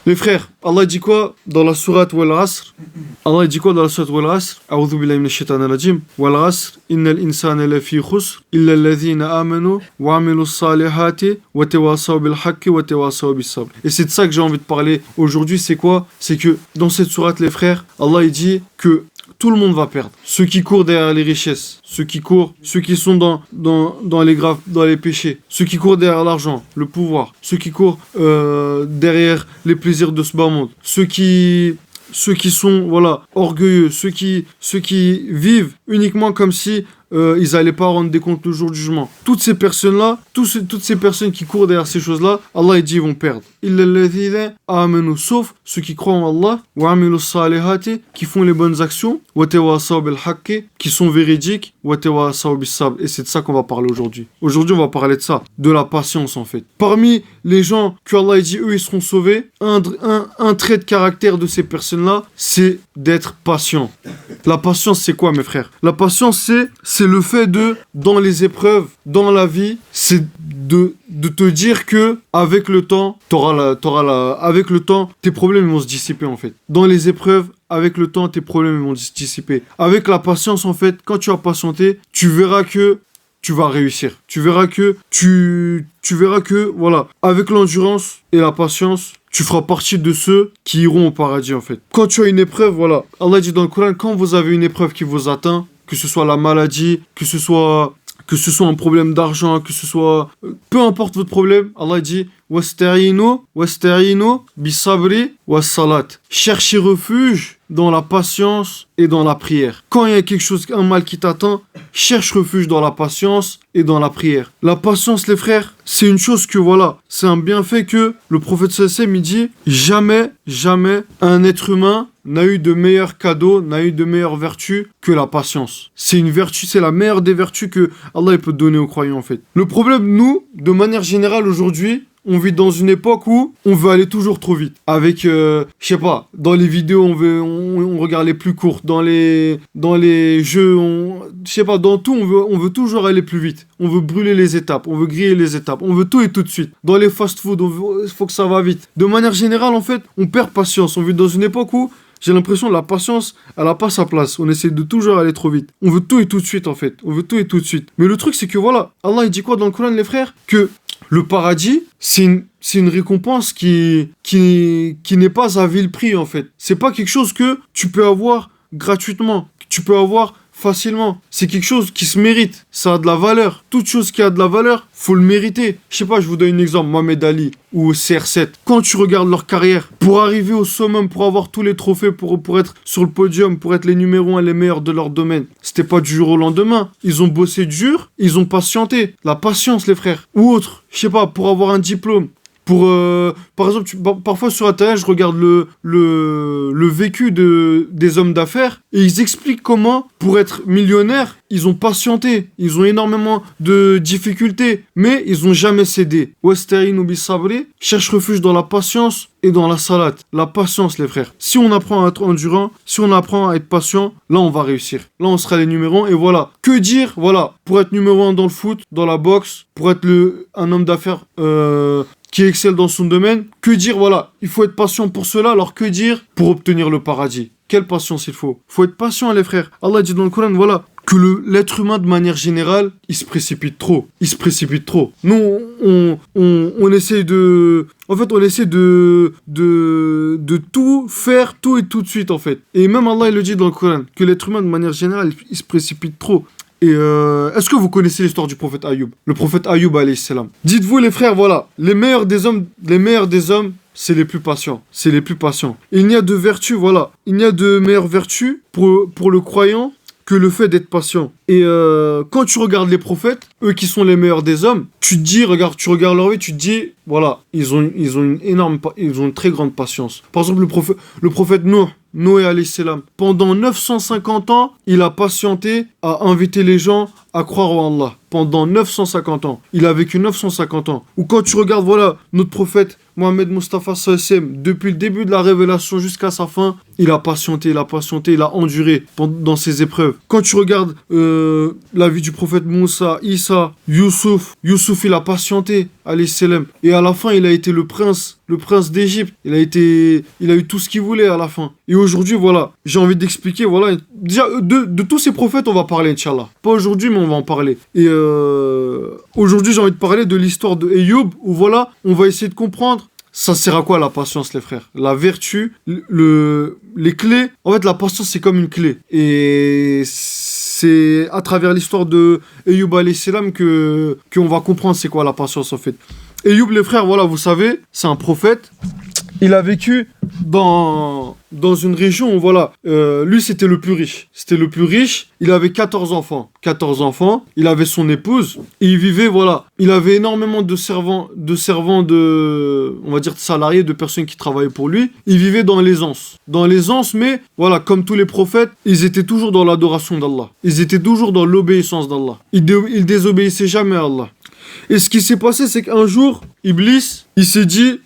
Les frères, Allah dit quoi dans la sourate Wal Asr? Allah dit quoi dans la sourate Wal Asr? A'udhu billahi minash shaitanir rajim. Wal Asr, innal insana lafi khusr, illa alladhina amanu wa amilus salihati wa tawasaw bil haqqi wa tawasaw bis sabr. Et c'est de ça que j'ai envie de parler aujourd'hui, c'est quoi? C'est que dans cette sourate, les frères, Allah il dit que tout le monde va perdre. Ceux qui courent derrière les richesses, ceux qui sont dans les péchés, ceux qui courent derrière l'argent, le pouvoir, ceux qui courent derrière les plaisirs de ce bas monde, ceux qui sont orgueilleux, ceux qui vivent uniquement comme si ils n'allaient pas rendre des comptes le jour du jugement. Toutes ces personnes-là, toutes ces personnes qui courent derrière ces choses-là, Allah il dit ils vont perdre. Illa alladhina amanu, sauf ceux qui croient en Allah, wa amilus salihati, qui font les bonnes actions, wa tawasaw bil haqqi, qui sont véridiques, wa tawasaw bis sabr. Et c'est de ça qu'on va parler aujourd'hui. Aujourd'hui, on va parler de ça, de la patience en fait. Parmi les gens que Allah il dit eux ils seront sauvés, un trait de caractère de ces personnes-là, c'est d'être patient. La patience, c'est quoi, mes frères? La patience, c'est le fait dans les épreuves, dans la vie, c'est de te dire que avec le temps, avec le temps, tes problèmes vont se dissiper, en fait. Dans les épreuves, avec le temps, tes problèmes vont se dissiper. Avec la patience, en fait, quand tu vas patienter, tu verras que tu vas réussir. Tu verras que, voilà, avec l'endurance et la patience, tu feras partie de ceux qui iront au paradis, en fait. Quand tu as une épreuve, voilà, Allah dit dans le Coran, quand vous avez une épreuve qui vous atteint, que ce soit la maladie, que ce soit un problème d'argent, que ce soit... peu importe votre problème, Allah dit « Wasta'inu bis-sabri was-salat » Cherchez refuge dans la patience et dans la prière. Quand il y a un mal qui t'atteint, cherche refuge dans la patience et dans la prière. La patience, les frères, c'est une chose que, voilà, c'est un bienfait que le prophète sallallahu il dit « Jamais un être humain n'a eu de meilleur cadeau, n'a eu de meilleure vertu que la patience. » C'est une vertu, c'est la meilleure des vertus que Allah peut donner aux croyants, en fait. Le problème, nous, de manière générale aujourd'hui, on vit dans une époque où on veut aller toujours trop vite. Avec, je sais pas, dans les vidéos, on regarde les plus courtes. Dans les jeux, je sais pas, dans tout, on veut toujours aller plus vite. On veut brûler les étapes, on veut griller les étapes, on veut tout et tout de suite. Dans les fast-food, il faut que ça va vite. De manière générale, en fait, on perd patience. On vit dans une époque où j'ai l'impression que la patience, elle n'a pas sa place. On essaie de toujours aller trop vite. On veut tout et tout de suite, en fait. On veut tout et tout de suite. Mais le truc, c'est que voilà, Allah, il dit quoi dans le Coran, les frères? Que le paradis, c'est une récompense qui n'est pas à vil prix, en fait. C'est pas quelque chose que tu peux avoir gratuitement, que tu peux avoir facilement. C'est quelque chose qui se mérite. Ça a de la valeur. Toute chose qui a de la valeur, faut le mériter. Je sais pas, je vous donne un exemple. Mohamed Ali ou CR7. Quand tu regardes leur carrière, pour arriver au summum, pour avoir tous les trophées, pour être sur le podium, pour être les numéros 1, les meilleurs de leur domaine, c'était pas du jour au lendemain. Ils ont bossé dur, ils ont patienté. La patience, les frères. Ou autre, je sais pas, pour avoir un diplôme. Par exemple, parfois sur Internet, je regarde le vécu des hommes d'affaires et ils expliquent comment, pour être millionnaires, ils ont patienté, ils ont énormément de difficultés, mais ils n'ont jamais cédé. Wasta'inu bis-sabri, cherche refuge dans la patience et dans la salat. La patience, les frères. Si on apprend à être endurant, si on apprend à être patient, là on va réussir. Là on sera les numéros 1 et voilà. Que dire, voilà, pour être numéro 1 dans le foot, dans la boxe, pour être un homme d'affaires qui excelle dans son domaine, que dire, voilà, il faut être patient pour cela, alors que dire pour obtenir le paradis? Quelle patience il faut? Faut être patient, les frères. Allah dit dans le Coran, voilà, que l'être humain, de manière générale, il se précipite trop. Il se précipite trop. Nous, on essaie de... En fait, on essaie de tout faire, tout et tout de suite, en fait. Et même Allah, il le dit dans le Coran, que l'être humain, de manière générale, il se précipite trop. Et est-ce que vous connaissez l'histoire du prophète Ayoub? Le prophète Ayoub, alayhi salam. Dites-vous, les frères, voilà, les meilleurs des hommes, c'est les plus patients. C'est les plus patients. Il n'y a de vertu, voilà. Il n'y a de meilleure vertu pour le croyant que le fait d'être patient. Et quand tu regardes les prophètes, eux qui sont les meilleurs des hommes, tu te dis, tu regardes leur vie, tu te dis, voilà, ils ont une très grande patience. Par exemple, le prophète Noé alayhi salam, pendant 950 ans, il a patienté à inviter les gens à croire en Allah. Pendant 950 ans. Il a vécu 950 ans. Ou quand tu regardes, voilà, notre prophète Mohammed Mustafa sallallahu alayhi wa sallam, depuis le début de la révélation jusqu'à sa fin, il a patienté, il a enduré dans ses épreuves. Quand tu regardes la vie du prophète Moussa, Issa, Youssouf, il a patienté, alayhi salam. Et à la fin, il a été le prince d'Égypte. Il a eu tout ce qu'il voulait à la fin. Et aujourd'hui, voilà, j'ai envie d'expliquer, voilà, déjà, de tous ces prophètes, on va parler, Inch'Allah. Pas aujourd'hui, mais on va en parler. Et aujourd'hui, j'ai envie de parler de l'histoire de Ayoub, où voilà, on va essayer de comprendre. Ça sert à quoi la patience, les frères? La vertu, les clés. En fait, la patience, c'est comme une clé. Et c'est à travers l'histoire de Ayoub alayhi salam qu'on va comprendre c'est quoi la patience, en fait. Ayoub, les frères, voilà, vous savez, c'est un prophète. Il a vécu dans une région où, voilà, lui, c'était le plus riche. C'était le plus riche. Il avait 14 enfants. 14 enfants. Il avait son épouse. Et il vivait, voilà. Il avait énormément de servants, on va dire, de salariés, de personnes qui travaillaient pour lui. Il vivait dans l'aisance. Dans l'aisance, mais, voilà, comme tous les prophètes, ils étaient toujours dans l'adoration d'Allah. Ils étaient toujours dans l'obéissance d'Allah. Ils désobéissaient jamais à Allah. Et ce qui s'est passé, c'est qu'un jour, Iblis, il s'est dit,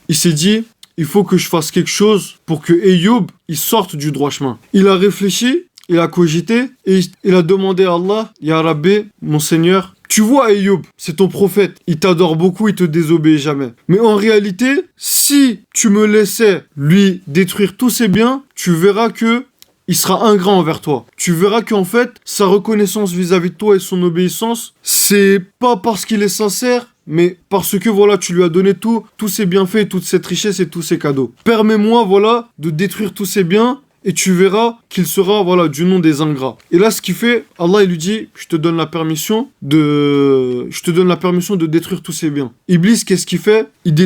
il faut que je fasse quelque chose pour que Ayoub, il sorte du droit chemin. Il a réfléchi, il a cogité, et il a demandé à Allah, Ya Rabbi, mon Seigneur, tu vois Ayoub, c'est ton prophète, il t'adore beaucoup, il te désobéit jamais. Mais en réalité, si tu me laissais lui détruire tous ses biens, tu verras que il sera ingrat envers toi. Tu verras qu'en fait, sa reconnaissance vis-à-vis de toi et son obéissance, c'est pas parce qu'il est sincère, mais parce que voilà, tu lui as donné tous ses bienfaits, toute cette richesse et tous ses cadeaux. Permets-moi, voilà, de détruire tous ses biens et tu verras qu'il sera, voilà, du nom des ingrats. Et là, ce qu'il fait, Allah, il lui dit, je te donne la permission de détruire tous ses biens. Iblis, qu'est-ce qu'il fait? Il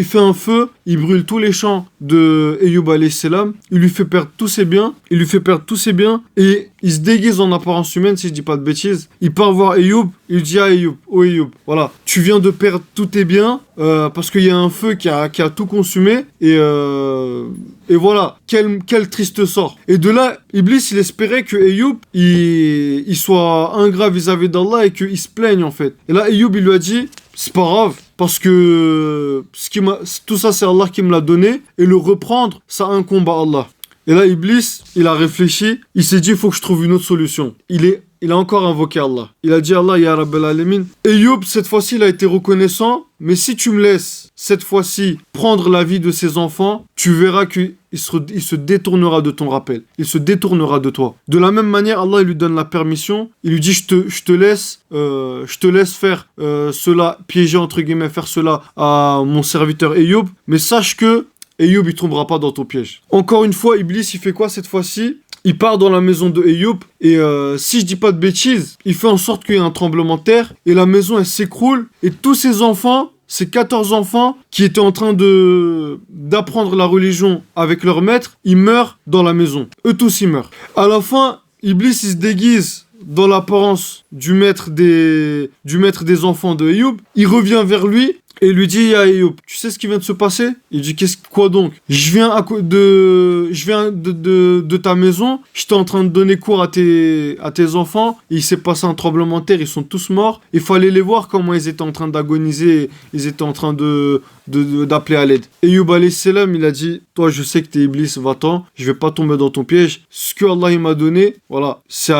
fait un feu, il brûle tous les champs de Ayoub alayhi salam, il lui fait perdre tous ses biens, et il se déguise en apparence humaine, si je dis pas de bêtises. Il part voir Ayoub, il dit à Ayoub, oh Ayoub, voilà, tu viens de perdre tous tes biens, parce qu'il y a un feu qui a tout consumé, et voilà, quel triste sort. Et de là, Iblis, il espérait que Ayoub, il soit ingrat vis-à-vis d'Allah et qu'il se plaigne, en fait. Et là, Ayoub, il lui a dit, c'est pas grave, parce que tout ça, c'est Allah qui me l'a donné, et le reprendre, ça incombe à Allah. Et là, Iblis, il a réfléchi, il s'est dit, il faut que je trouve une autre solution. Il a encore invoqué Allah. Il a dit Allah, Ya Rabbal Alamin. Ayoub, cette fois-ci, il a été reconnaissant, mais si tu me laisses, cette fois-ci, prendre la vie de ses enfants, tu verras qu'il se détournera de ton rappel. Il se détournera de toi. De la même manière, Allah, il lui donne la permission. Il lui dit, je te laisse faire cela, piéger, entre guillemets, faire cela à mon serviteur Ayoub, mais sache que Ayoub, il tombera pas dans ton piège. Encore une fois, Iblis, il fait quoi cette fois-ci? Il part dans la maison de Ayoub et si je dis pas de bêtises, il fait en sorte qu'il y ait un tremblement de terre et la maison, elle s'écroule et tous ses enfants, ces 14 enfants qui étaient en train d'apprendre la religion avec leur maître, ils meurent dans la maison. Eux tous, ils meurent. À la fin, Iblis, il se déguise dans l'apparence du maître des enfants de Ayoub. Il revient vers lui et lui dit, ya Ayoub, tu sais ce qui vient de se passer? Il dit, quoi donc? Je viens de ta maison, j'étais en train de donner cours à tes enfants, et il s'est passé un tremblement de terre, ils sont tous morts, il fallait les voir comment ils étaient en train d'agoniser, ils étaient en train d'appeler à l'aide. Ayoub alayhi salam, il a dit, toi je sais que t'es Iblis, va-t'en, je vais pas tomber dans ton piège, ce que Allah il m'a donné, voilà, c'est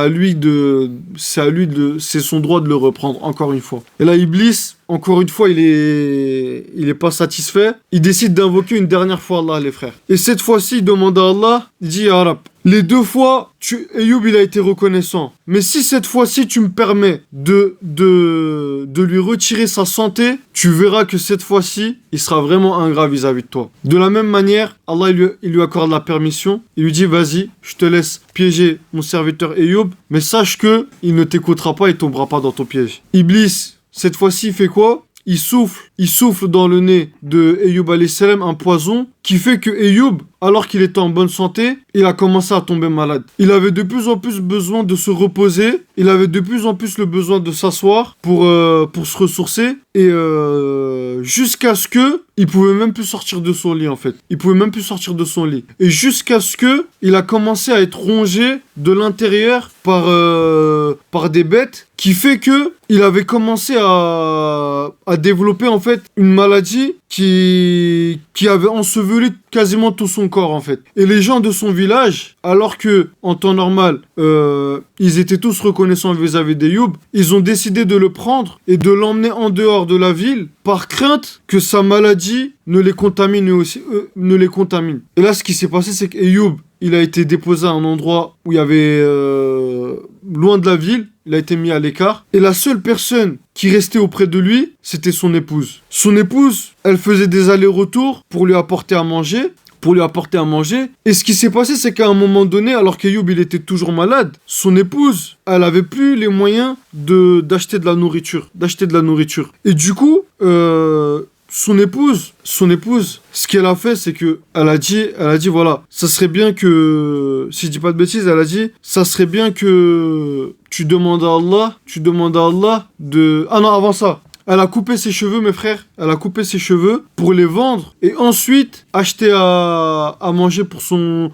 son droit de le reprendre, encore une fois. Et là, Iblis, encore une fois, il est pas satisfait. Il décide d'invoquer une dernière fois Allah, les frères. Et cette fois-ci, il demande à Allah, il dit, Ya Rab, les deux fois, Ayoub, il a été reconnaissant. Mais si cette fois-ci, tu me permets de lui retirer sa santé, tu verras que cette fois-ci, il sera vraiment ingrat vis-à-vis de toi. De la même manière, Allah, il lui accorde la permission. Il lui dit, vas-y, je te laisse piéger mon serviteur Ayoub, mais sache que il ne t'écoutera pas, il tombera pas dans ton piège. Iblis, cette fois-ci, il fait quoi? Il souffle dans le nez de Ayoub alayhi salam un poison qui fait que Ayoub, alors qu'il était en bonne santé, il a commencé à tomber malade. Il avait de plus en plus besoin de se reposer, il avait de plus en plus le besoin de s'asseoir pour se ressourcer, et jusqu'à ce que il pouvait même plus sortir de son lit, en fait. Il pouvait même plus sortir de son lit. Et jusqu'à ce que il a commencé à être rongé de l'intérieur par des bêtes, qui fait que il avait commencé à développer, en fait, une maladie qui avait enseveli quasiment tout son corps, en fait. Et les gens de son village, alors que, en temps normal, ils étaient tous reconnaissants vis-à-vis d'Ayoub, ils ont décidé de le prendre et de l'emmener en dehors de la ville par crainte que sa maladie ne les contamine aussi, ne les contamine. Et là, ce qui s'est passé, c'est qu'Ayoub, il a été déposé à un endroit où il y avait loin de la ville. Il a été mis à l'écart. Et la seule personne qui restait auprès de lui, c'était son épouse. Son épouse, elle faisait des allers-retours pour lui apporter à manger. Et ce qui s'est passé, c'est qu'à un moment donné, alors qu'Ayoub, il était toujours malade, son épouse, elle avait plus les moyens d'acheter de la nourriture. Et du coup, son épouse, ce qu'elle a fait, c'est que elle a dit, voilà, ça serait bien que, si je dis pas de bêtises, elle a dit, ça serait bien que tu demandes à Allah de... Ah non, avant ça, elle a coupé ses cheveux, mes frères. Elle a coupé ses cheveux pour les vendre et ensuite acheter à manger pour son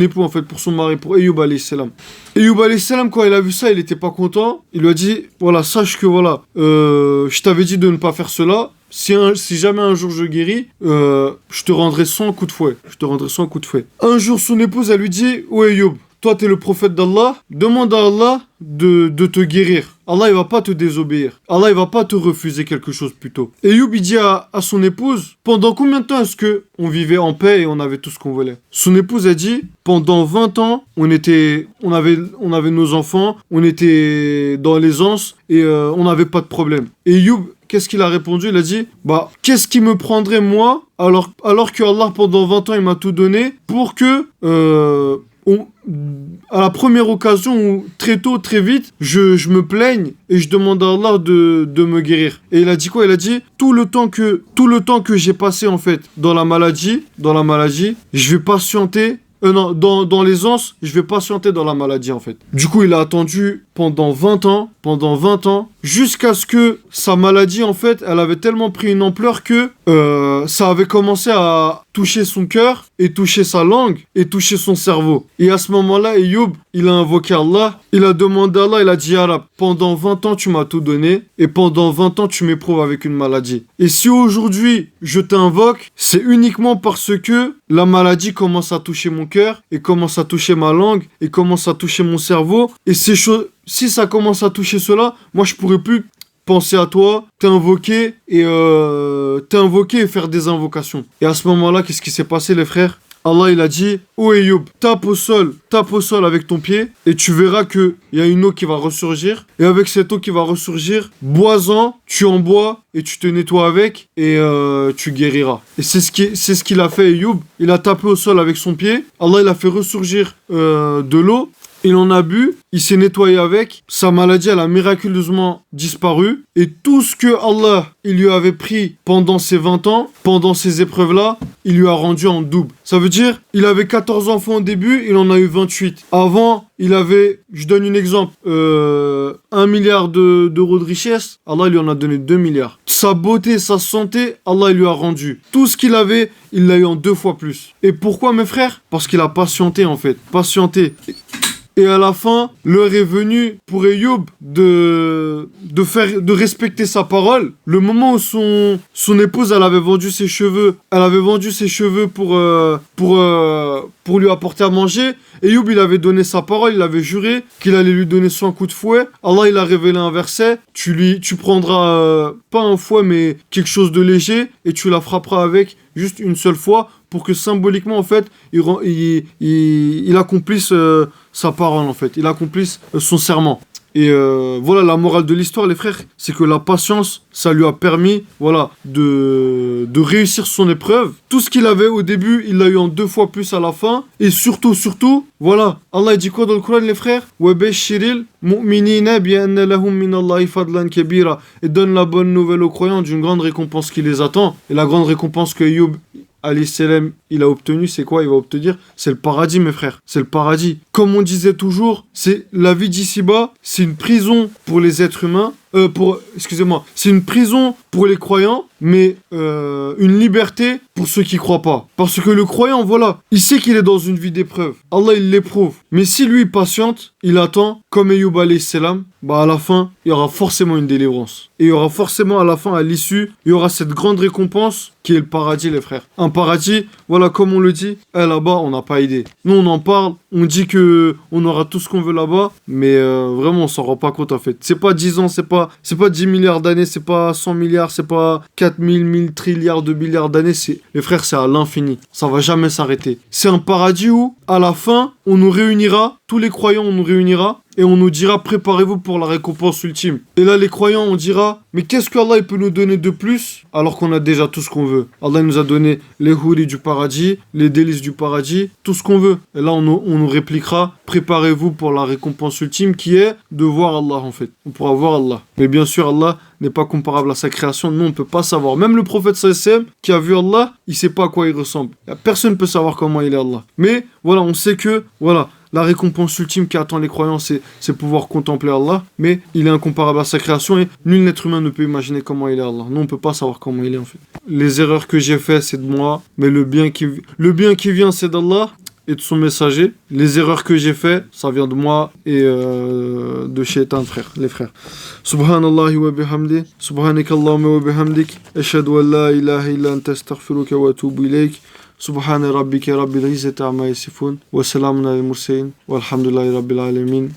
époux, en fait, pour son mari, pour Ayoub alayhi salam. Ayoub alayhi salam, quand il a vu ça, il était pas content. Il lui a dit, voilà, sache que voilà, je t'avais dit de ne pas faire cela. Si jamais un jour je guéris, je te rendrai 100 coups de fouet. Un jour, son épouse, elle lui dit, oh Ayoub, toi, t'es le prophète d'Allah, demande à Allah de te guérir. Allah, il va pas te désobéir. Allah, il va pas te refuser quelque chose plus tôt. Et Ayoub, il dit à son épouse, pendant combien de temps est-ce que on vivait en paix et on avait tout ce qu'on voulait? Son épouse a dit, pendant 20 ans, on avait nos enfants, on était dans l'aisance et on n'avait pas de problème. Et Ayoub, qu'est-ce qu'il a répondu? Il a dit, qu'est-ce qui me prendrait moi alors que Allah, pendant 20 ans, il m'a tout donné pour que... à la première occasion où très tôt, très vite, je me plaigne et je demande à Allah de me guérir. Et il a dit quoi? Il a dit tout le temps que j'ai passé en fait dans la maladie, je vais patienter. Dans l'aisance, je vais patienter dans la maladie en fait. Du coup, il a attendu pendant 20 ans, jusqu'à ce que sa maladie en fait, elle avait tellement pris une ampleur que ça avait commencé à toucher son cœur et toucher sa langue et toucher son cerveau. Et à ce moment-là, Ayoub, il a invoqué Allah, il a demandé à Allah, il a dit ya Rab, pendant 20 ans tu m'as tout donné et pendant 20 ans tu m'éprouves avec une maladie. Et si aujourd'hui je t'invoque, c'est uniquement parce que la maladie commence à toucher mon cœur et commence à toucher ma langue et commence à toucher mon cerveau. Et ces choses, si ça commence à toucher cela, moi je pourrais plus penser à toi, t'invoquer et faire des invocations. Et à ce moment-là, qu'est-ce qui s'est passé les frères? Allah il a dit, oh Ayoub, tape au sol avec ton pied et tu verras qu'il y a une eau qui va ressurgir. Et avec cette eau qui va ressurgir, bois-en, tu en bois et tu te nettoies avec et tu guériras. Et c'est ce qu'il a fait Ayoub. Il a tapé au sol avec son pied. Allah il a fait ressurgir de l'eau. Il en a bu, il s'est nettoyé avec, sa maladie elle a miraculeusement disparu et tout ce que Allah il lui avait pris pendant ces 20 ans, pendant ces épreuves-là, il lui a rendu en double. Ça veut dire, il avait 14 enfants au début, il en a eu 28. Avant, il avait, je donne un exemple, 1 milliard d'euros de richesse, Allah il lui en a donné 2 milliards. Sa beauté, sa santé, Allah il lui a rendu. Tout ce qu'il avait, il l'a eu en 2 fois plus. Et pourquoi mes frères? Parce qu'il a patienté en fait, patienté. Et à la fin, l'heure est venue pour Ayoub de respecter sa parole. Le moment où son épouse, elle avait vendu ses cheveux pour lui apporter à manger. Ayoub, il avait donné sa parole, il avait juré qu'il allait lui donner 100 coups de fouet. Allah, il a révélé un verset. Tu prendras pas un fouet, mais quelque chose de léger et tu la frapperas avec juste une seule fois pour que symboliquement, en fait, il accomplisse sa parole, en fait. Il accomplisse son serment. Et voilà, la morale de l'histoire, les frères, c'est que la patience, ça lui a permis, voilà, de réussir son épreuve. Tout ce qu'il avait au début, il l'a eu en 2 fois plus à la fin. Et surtout, voilà, Allah dit quoi dans le Coran, les frères? وَبَشِّرِ الْمُؤْمِنِينَ بِأَنَّ لَهُم مِّنَ اللَّهِ فَضْلًا كَبِيرًا. Et donne la bonne nouvelle aux croyants d'une grande récompense qui les attend. Et la grande récompense que Ayoub alayhi salam, il a obtenu, c'est quoi? Il va obtenir, c'est le paradis, mes frères. C'est le paradis. Comme on disait toujours, c'est la vie d'ici-bas, c'est une prison pour les êtres humains. C'est une prison pour les croyants, mais une liberté pour ceux qui croient pas. Parce que le croyant, voilà, il sait qu'il est dans une vie d'épreuve. Allah, il l'éprouve. Mais si lui, il patiente, il attend, comme Ayyub alayhi salam, à la fin, il y aura forcément une délivrance. Et il y aura forcément à la fin, à l'issue, il y aura cette grande récompense qui est le paradis, les frères. Un paradis, voilà, comme on le dit, là-bas, on n'a pas idée. Nous, on en parle, on dit que on aura tout ce qu'on veut là-bas, mais vraiment, on s'en rend pas compte, en fait. C'est pas 10 ans, c'est pas 10 milliards d'années, c'est pas 100 milliards, c'est pas 4000, 1000 trilliards de milliards d'années, les frères, c'est à l'infini. Ça va jamais s'arrêter. C'est un paradis où, à la fin, on nous réunira, tous les croyants, on nous réunira, et on nous dira, préparez-vous pour la récompense ultime. Et là, les croyants, on dira, mais qu'est-ce qu'Allah il peut nous donner de plus, alors qu'on a déjà tout ce qu'on veut. Allah nous a donné les houris du paradis, les délices du paradis, tout ce qu'on veut. Et là, on nous répliquera, préparez-vous pour la récompense ultime, qui est de voir Allah, en fait. On pourra voir Allah. Mais bien sûr, Allah n'est pas comparable à sa création. Nous, on ne peut pas savoir. Même le prophète sallallahu qui a vu Allah, il ne sait pas à quoi il ressemble. Personne ne peut savoir comment il est Allah. Mais voilà, on sait que, voilà, la récompense ultime qui attend les croyants, c'est pouvoir contempler Allah, mais il est incomparable à sa création et nul être humain ne peut imaginer comment il est Allah. Nous, on ne peut pas savoir comment il est en fait. Les erreurs que j'ai faites, c'est de moi, mais le bien qui vient, c'est d'Allah et de son messager. Les erreurs que j'ai faites, ça vient de moi et de Shaitan, les frères. Subhanallah wa bihamdi, subhanakallahumma wa bihamdik, ashhadu an la ilaha illa anta astaghfiruka wa atubu ilayk. سبحان ربك رب العزة عما يصفون وسلام على المرسلين والحمد لله رب العالمين